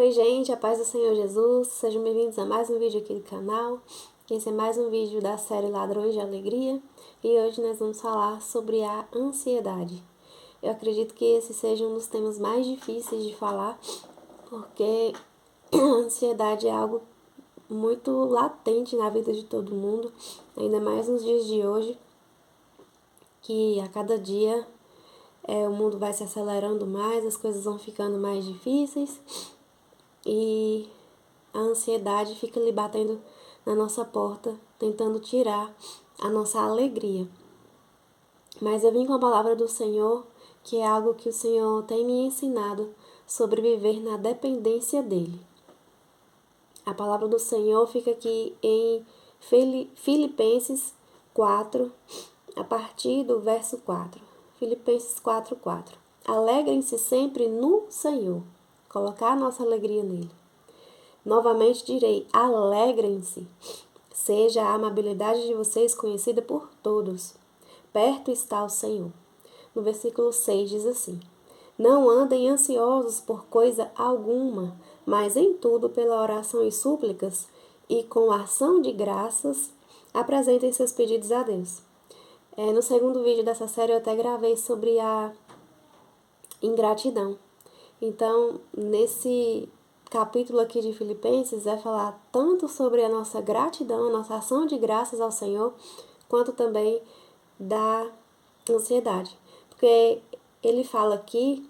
Oi gente, a paz do Senhor Jesus, sejam bem-vindos a mais um vídeo aqui do canal. Esse é mais um vídeo da série Ladrões de Alegria e hoje nós vamos falar sobre a ansiedade. Eu acredito que esse seja um dos temas mais difíceis de falar, porque a ansiedade é algo muito latente na vida de todo mundo, ainda mais nos dias de hoje, que a cada dia o mundo vai se acelerando mais, as coisas vão ficando mais difíceis e a ansiedade fica ali batendo na nossa porta, tentando tirar a nossa alegria. Mas eu vim com a palavra do Senhor, que é algo que o Senhor tem me ensinado sobre viver na dependência dEle. A palavra do Senhor fica aqui em Filipenses 4, a partir do verso 4. Filipenses 4:4. Alegrem-se sempre no Senhor. Colocar a nossa alegria nele. Novamente direi, alegrem-se. Seja a amabilidade de vocês conhecida por todos. Perto está o Senhor. No versículo 6 diz assim: Não andem ansiosos por coisa alguma, mas em tudo pela oração e súplicas e com ação de graças apresentem seus pedidos a Deus. No segundo vídeo dessa série eu até gravei sobre a ingratidão. Então, nesse capítulo aqui de Filipenses vai falar tanto sobre a nossa gratidão, a nossa ação de graças ao Senhor, quanto também da ansiedade. Porque ele fala aqui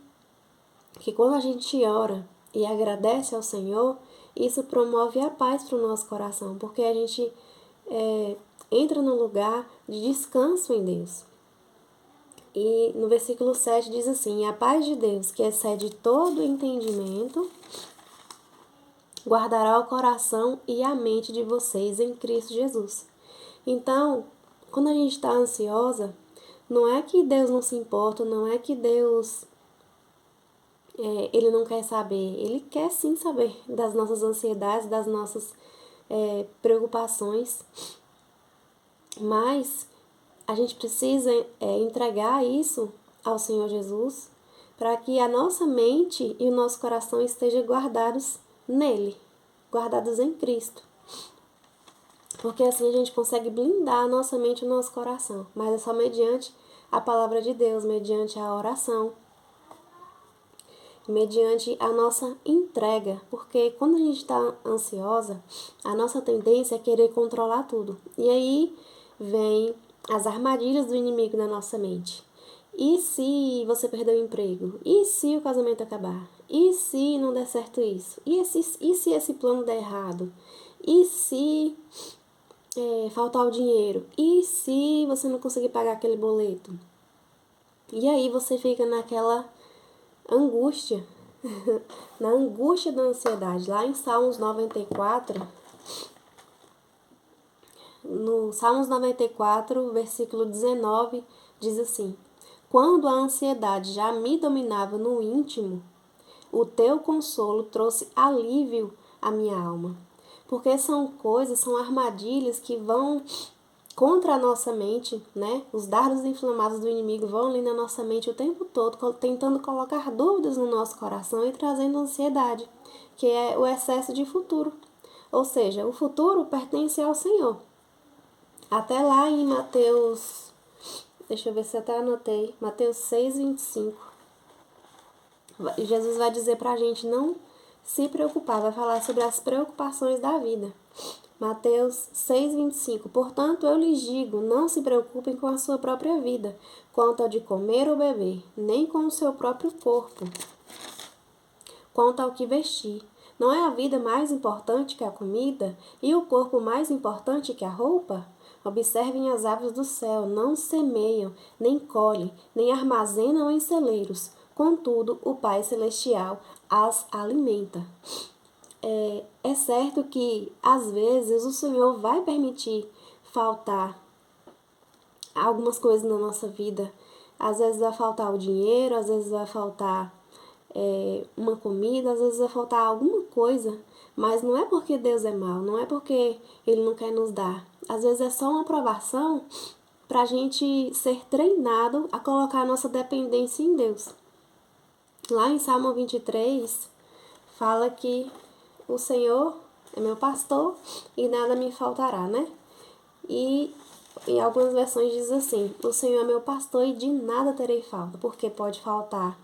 que quando a gente ora e agradece ao Senhor, isso promove a paz para o nosso coração, porque a gente entra num lugar de descanso em Deus. E no versículo 7 diz assim: A paz de Deus, que excede todo entendimento, guardará o coração e a mente de vocês em Cristo Jesus. Então, quando a gente está ansiosa, não é que Deus não se importa, não é que Deus ele não quer saber. Ele quer sim saber das nossas ansiedades, das nossas preocupações. Mas a gente precisa entregar isso ao Senhor Jesus para que a nossa mente e o nosso coração estejam guardados nele, guardados em Cristo. Porque assim a gente consegue blindar a nossa mente e o nosso coração. Mas é só mediante a palavra de Deus, mediante a oração, mediante a nossa entrega. Porque quando a gente está ansiosa, a nossa tendência é querer controlar tudo. E aí vem as armadilhas do inimigo na nossa mente. E se você perder o emprego? E se o casamento acabar? E se não der certo isso? E se esse plano der errado? E se faltar o dinheiro? E se você não conseguir pagar aquele boleto? E aí você fica naquela angústia, na angústia da ansiedade. Lá em Salmos 94, no Salmos 94, versículo 19, diz assim: Quando a ansiedade já me dominava no íntimo, o teu consolo trouxe alívio à minha alma. Porque são armadilhas que vão contra a nossa mente, né? Os dardos inflamados do inimigo vão ali na nossa mente o tempo todo, tentando colocar dúvidas no nosso coração e trazendo ansiedade, que é o excesso de futuro. Ou seja, o futuro pertence ao Senhor. Até lá em Mateus, deixa eu ver se eu até anotei, Mateus 6:25, Jesus vai dizer pra gente não se preocupar, vai falar sobre as preocupações da vida. Mateus 6:25, portanto eu lhes digo, não se preocupem com a sua própria vida, quanto ao de comer ou beber, nem com o seu próprio corpo, quanto ao que vestir. Não é a vida mais importante que a comida, e o corpo mais importante que a roupa? Observem as aves do céu, não semeiam, nem colhem, nem armazenam em celeiros. Contudo, o Pai Celestial as alimenta. É certo que, às vezes, o Senhor vai permitir faltar algumas coisas na nossa vida. Às vezes vai faltar o dinheiro, às vezes vai faltar uma comida, às vezes vai faltar alguma coisa. Mas não é porque Deus é mau, não é porque Ele não quer nos dar. Às vezes é só uma provação para a gente ser treinado a colocar a nossa dependência em Deus. Lá em Salmo 23, fala que o Senhor é meu pastor e nada me faltará, né? E em algumas versões diz assim: o Senhor é meu pastor e de nada terei falta, porque pode faltar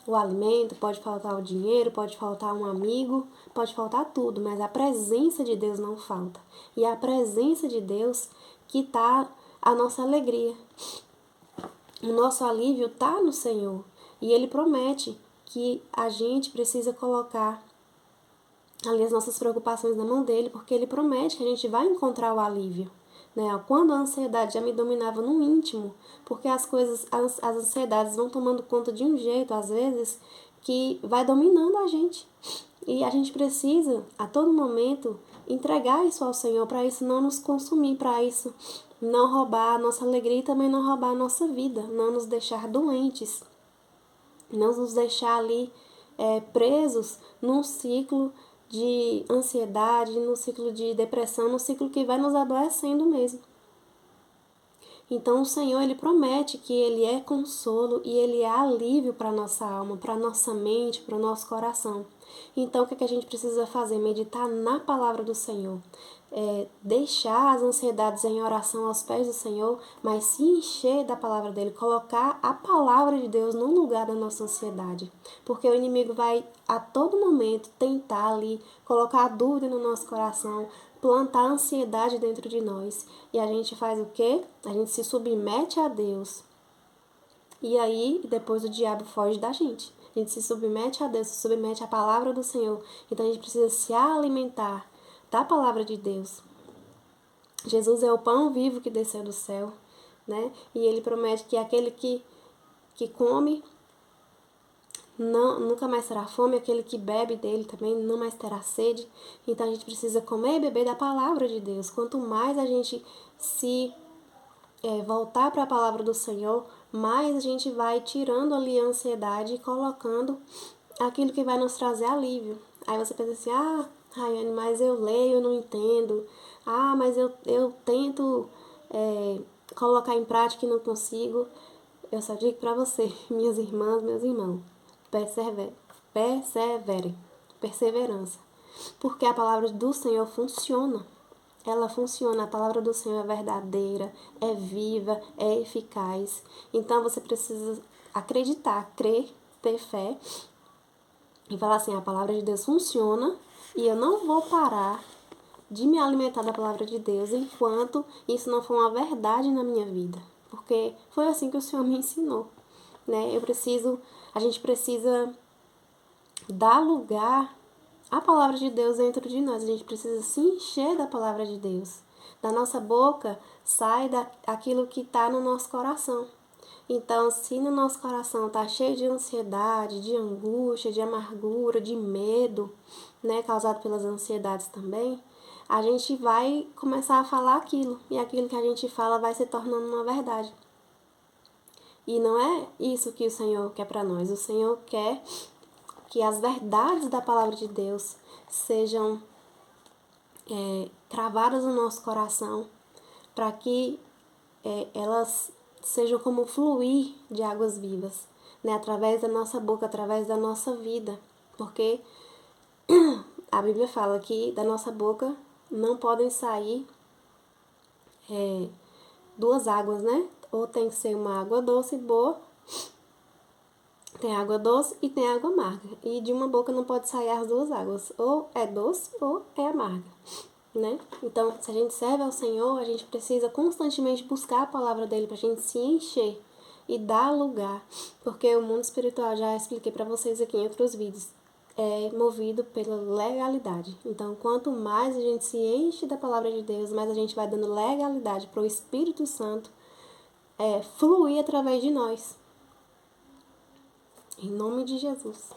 o alimento, pode faltar o dinheiro, pode faltar um amigo, pode faltar tudo, mas a presença de Deus não falta. E é a presença de Deus que está a nossa alegria. O nosso alívio está no Senhor. E Ele promete que a gente precisa colocar ali as nossas preocupações na mão dele, porque Ele promete que a gente vai encontrar o alívio. Né? Quando a ansiedade já me dominava no íntimo, porque as ansiedades vão tomando conta de um jeito, às vezes, que vai dominando a gente. E a gente precisa, a todo momento, entregar isso ao Senhor, para isso não nos consumir, para isso não roubar a nossa alegria e também não roubar a nossa vida, não nos deixar doentes, não nos deixar ali presos num ciclo de ansiedade, num ciclo de depressão, num ciclo que vai nos adoecendo mesmo. Então o Senhor, Ele promete que Ele é consolo e Ele é alívio para a nossa alma, para a nossa mente, para o nosso coração. Então o que a gente precisa fazer? Meditar na palavra do Senhor. Deixar as ansiedades em oração aos pés do Senhor, mas se encher da palavra dele, colocar a palavra de Deus no lugar da nossa ansiedade. Porque o inimigo vai a todo momento tentar ali colocar dúvida no nosso coração, plantar ansiedade dentro de nós. E a gente faz o quê? A gente se submete a Deus. E aí, depois o diabo foge da gente. A gente se submete a Deus, se submete à palavra do Senhor. Então a gente precisa se alimentar da palavra de Deus. Jesus é o pão vivo que desceu do céu, né? E ele promete que aquele que come nunca mais terá fome, aquele que bebe dele também não mais terá sede. Então a gente precisa comer e beber da palavra de Deus. Quanto mais a gente se voltar para a palavra do Senhor, mais a gente vai tirando ali a ansiedade e colocando aquilo que vai nos trazer alívio. Aí você pensa assim, Rayane, mas eu leio, eu não entendo. Mas eu tento colocar em prática e não consigo. Eu só digo para você, minhas irmãs, meus irmãos, perseverem, perseverança. Porque a palavra do Senhor funciona. Ela funciona, a palavra do Senhor é verdadeira, é viva, é eficaz. Então você precisa acreditar, crer, ter fé e falar assim, a palavra de Deus funciona e eu não vou parar de me alimentar da palavra de Deus enquanto isso não for uma verdade na minha vida. Porque foi assim que o Senhor me ensinou. Né? A gente precisa dar lugar à palavra de Deus dentro de nós. A gente precisa se encher da palavra de Deus. Da nossa boca sai aquilo que está no nosso coração. Então, se no nosso coração está cheio de ansiedade, de angústia, de amargura, de medo, né, causado pelas ansiedades também, a gente vai começar a falar aquilo. E aquilo que a gente fala vai se tornando uma verdade. E não é isso que o Senhor quer para nós. O Senhor quer que as verdades da palavra de Deus sejam cravadas no nosso coração, para que elas sejam como fluir de águas vivas, né? Através da nossa boca, através da nossa vida. Porque a Bíblia fala que da nossa boca não podem sair duas águas, né? Ou tem que ser uma água doce boa, tem água doce e tem água amarga. E de uma boca não pode sair as duas águas. Ou é doce ou é amarga. Né? Então, se a gente serve ao Senhor, a gente precisa constantemente buscar a palavra dele para a gente se encher e dar lugar. Porque o mundo espiritual, já expliquei para vocês aqui em outros vídeos, é movido pela legalidade. Então, quanto mais a gente se enche da palavra de Deus, mais a gente vai dando legalidade para o Espírito Santo fluir através de nós. Em nome de Jesus.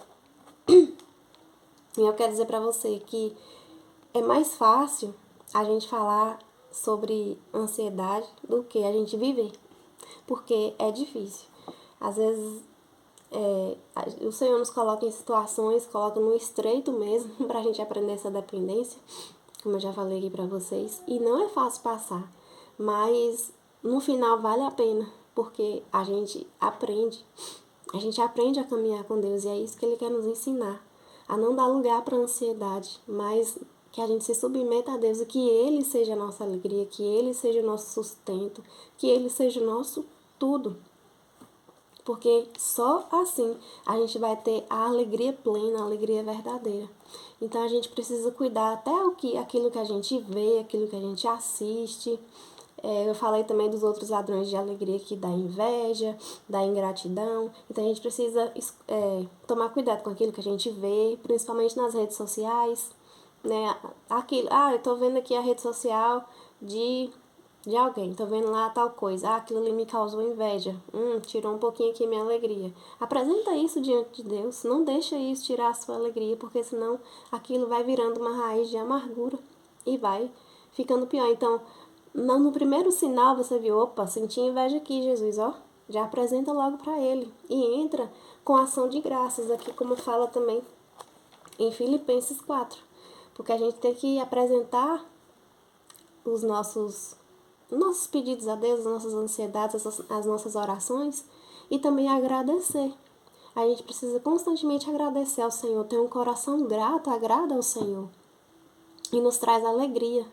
E eu quero dizer para você que é mais fácil a gente falar sobre ansiedade do que a gente viver. Porque é difícil. Às vezes o Senhor nos coloca em situações, coloca no estreito mesmo, pra gente aprender essa dependência, como eu já falei aqui pra vocês. E não é fácil passar, mas no final vale a pena, porque a gente aprende a caminhar com Deus e é isso que Ele quer nos ensinar. a não dar lugar para a ansiedade, mas que a gente se submeta a Deus e que Ele seja a nossa alegria, que Ele seja o nosso sustento, que Ele seja o nosso tudo. Porque só assim a gente vai ter a alegria plena, a alegria verdadeira. Então a gente precisa cuidar até aquilo que a gente vê, aquilo que a gente assiste. Eu falei também dos outros ladrões de alegria que dá inveja, dá ingratidão. Então a gente precisa tomar cuidado com aquilo que a gente vê, principalmente nas redes sociais. Né? Eu tô vendo aqui a rede social de alguém, tô vendo lá tal coisa, aquilo ali me causou inveja, tirou um pouquinho aqui minha alegria. Apresenta isso diante de Deus, não deixa isso tirar a sua alegria, porque senão aquilo vai virando uma raiz de amargura e vai ficando pior. Então, no primeiro sinal você viu, opa, senti inveja aqui, Jesus, ó, já apresenta logo para Ele e entra com ação de graças, aqui como fala também em Filipenses 4, porque a gente tem que apresentar os nossos pedidos a Deus, as nossas ansiedades, as nossas orações e também agradecer. A gente precisa constantemente agradecer ao Senhor. Ter um coração grato agrada ao Senhor e nos traz alegria.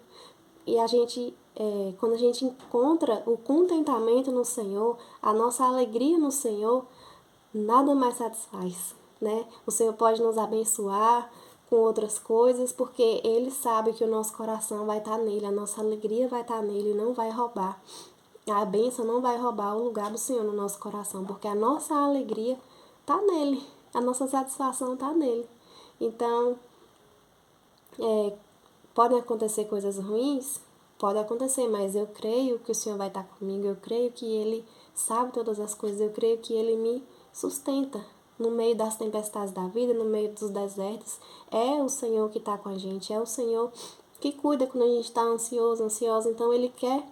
E quando a gente encontra o contentamento no Senhor, a nossa alegria no Senhor, nada mais satisfaz, né? O Senhor pode nos abençoar com outras coisas, porque Ele sabe que o nosso coração vai estar nele, a nossa alegria vai estar nele, não vai roubar. A bênção não vai roubar o lugar do Senhor no nosso coração, porque a nossa alegria está nele, a nossa satisfação está nele. Então, podem acontecer coisas ruins? Pode acontecer, mas eu creio que o Senhor vai estar comigo, eu creio que Ele sabe todas as coisas, eu creio que Ele me sustenta no meio das tempestades da vida, no meio dos desertos. É o Senhor que está com a gente, é o Senhor que cuida quando a gente está ansiosa. Então Ele quer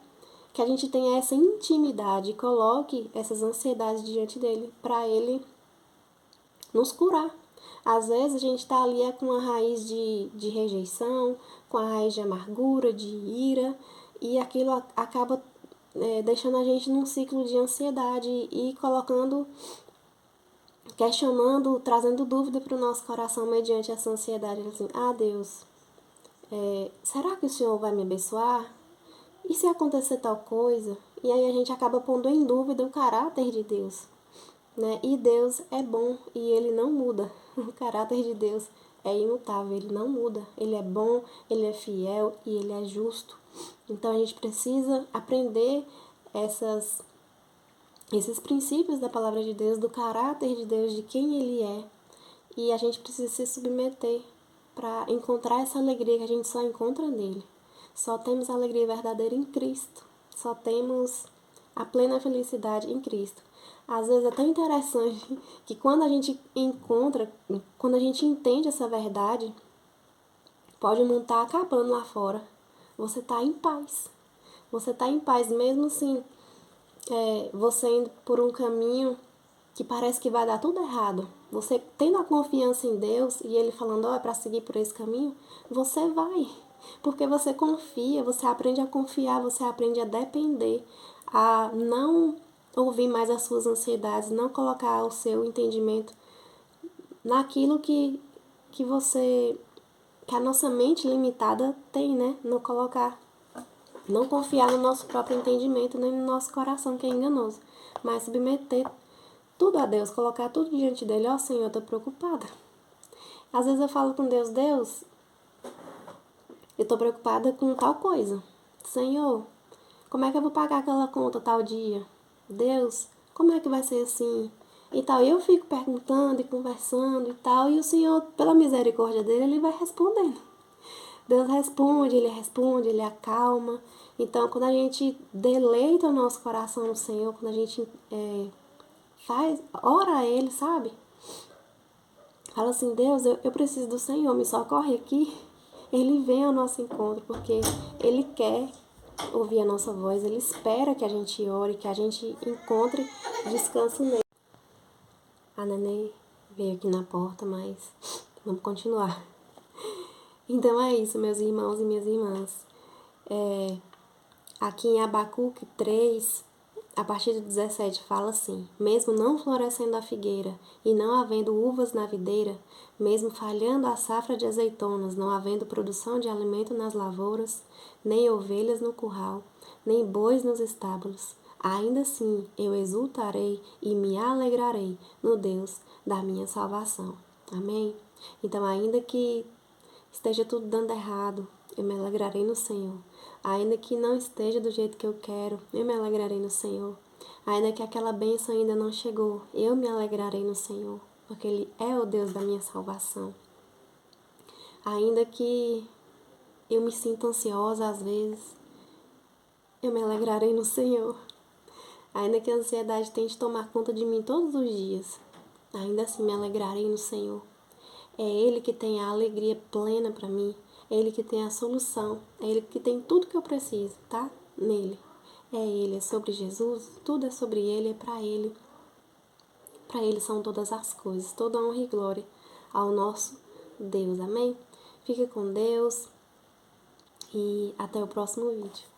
que a gente tenha essa intimidade e coloque essas ansiedades diante dEle, para Ele nos curar. Às vezes a gente está ali com uma raiz de rejeição, com a raiz de amargura, de ira, e aquilo acaba deixando a gente num ciclo de ansiedade e questionando, trazendo dúvida para o nosso coração mediante essa ansiedade. Assim, Deus, será que o Senhor vai me abençoar? E se acontecer tal coisa? E aí a gente acaba pondo em dúvida o caráter de Deus. Né? E Deus é bom e Ele não muda. O caráter de Deus é imutável, Ele não muda. Ele é bom, Ele é fiel e Ele é justo. Então a gente precisa aprender esses princípios da palavra de Deus, do caráter de Deus, de quem Ele é. E a gente precisa se submeter para encontrar essa alegria que a gente só encontra nele. Só temos a alegria verdadeira em Cristo. Só temos a plena felicidade em Cristo. Às vezes é tão interessante que quando a gente entende essa verdade, pode não estar acabando lá fora. Você está em paz. Você está em paz, mesmo assim, você indo por um caminho que parece que vai dar tudo errado. Você tendo a confiança em Deus e Ele falando, é para seguir por esse caminho, você vai. Porque você confia, você aprende a confiar, você aprende a depender, a não ouvir mais as suas ansiedades, não colocar o seu entendimento naquilo que a nossa mente limitada tem, né? Não confiar no nosso próprio entendimento, nem no nosso coração que é enganoso, mas submeter tudo a Deus, colocar tudo diante dele. Senhor, eu tô preocupada. Às vezes eu falo com Deus, eu tô preocupada com tal coisa. Senhor, como é que eu vou pagar aquela conta tal dia? Deus, como é que vai ser assim? E tal. E eu fico perguntando e conversando e tal. E o Senhor, pela misericórdia dele, Ele vai respondendo. Deus responde, Ele acalma. Então, quando a gente deleita o nosso coração no Senhor, quando a gente ora a Ele, sabe? Fala assim, Deus, eu preciso do Senhor, me socorre aqui. Ele vem ao nosso encontro, porque Ele quer ouvir a nossa voz, Ele espera que a gente ore, que a gente encontre descanso nele. A neném veio aqui na porta, mas vamos continuar. Então é isso, meus irmãos e minhas irmãs. Aqui em Abacuque 3, a partir do 17 fala assim: mesmo não florescendo a figueira e não havendo uvas na videira, mesmo falhando a safra de azeitonas, não havendo produção de alimento nas lavouras, nem ovelhas no curral, nem bois nos estábulos, ainda assim eu exultarei e me alegrarei no Deus da minha salvação. Amém? Então, ainda que esteja tudo dando errado, eu me alegrarei no Senhor. Ainda que não esteja do jeito que eu quero, eu me alegrarei no Senhor. Ainda que aquela bênção ainda não chegou, eu me alegrarei no Senhor, porque Ele é o Deus da minha salvação. Ainda que eu me sinta ansiosa às vezes, eu me alegrarei no Senhor. Ainda que a ansiedade tente tomar conta de mim todos os dias, ainda assim me alegrarei no Senhor. É Ele que tem a alegria plena para mim. É Ele que tem a solução. É Ele que tem tudo que eu preciso, tá? Nele. É Ele, é sobre Jesus. Tudo é sobre Ele, é para Ele. Para Ele são todas as coisas. Toda honra e glória ao nosso Deus. Amém? Fica com Deus e até o próximo vídeo.